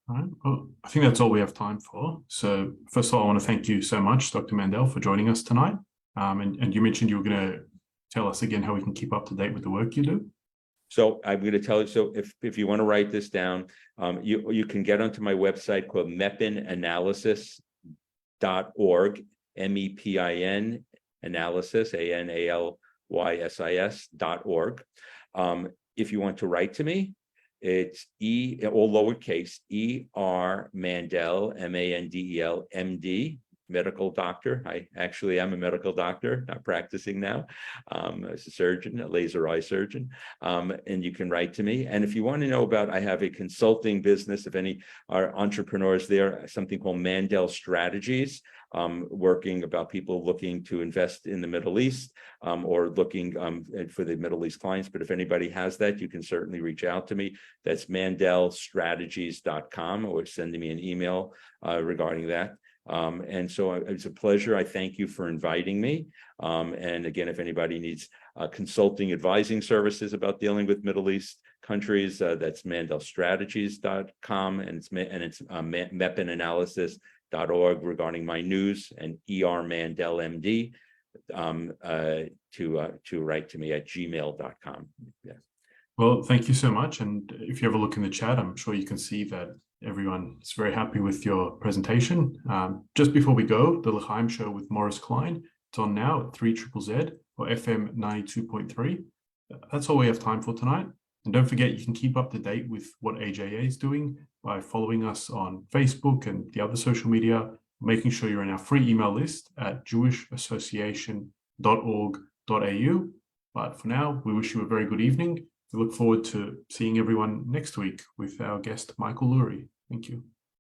Speaker 1: All right. Well, I think that's all we have time for. So first of all, I want to thank you so much, Dr. Mandel, for joining us tonight. And you mentioned you were going to tell us again how we can keep up to date with the work you do.
Speaker 2: So I'm going to tell you, so if you want to write this down, you can get onto my website called MEPINanalysis.org, MEPIN analysis, ANALYSIS.org. If you want to write to me, it's all lowercase, E.R. Mandel, M-A-N-D-E-L, M.D., medical doctor. I actually am a medical doctor, not practicing now, as a surgeon, a laser eye surgeon. And you can write to me. And if you want to know about, I have a consulting business, if any are entrepreneurs there, something called Mandel Strategies, working about people looking to invest in the Middle East or looking for the Middle East clients. But if anybody has that, you can certainly reach out to me. That's mandelstrategies.com, or sending me an email regarding that. And so it's a pleasure. I thank you for inviting me. And again, if anybody needs consulting, advising services about dealing with Middle East countries, that's mandelstrategies.com, and it's MEPINanalysis.org regarding my news, and ER Mandel MD to write to me at gmail.com. Yeah.
Speaker 1: Well, thank you so much. And if you ever look in the chat, I'm sure you can see that everyone is very happy with your presentation. Just before we go, the L'chaim Show with Morris Klein, it's on now at 3ZZZ or FM 92.3. That's all we have time for tonight. And don't forget, you can keep up to date with what AJA is doing by following us on Facebook and the other social media, making sure you're in our free email list at jewishassociation.org.au. But for now, we wish you a very good evening. We look forward to seeing everyone next week with our guest, Michael Lurie. Thank you.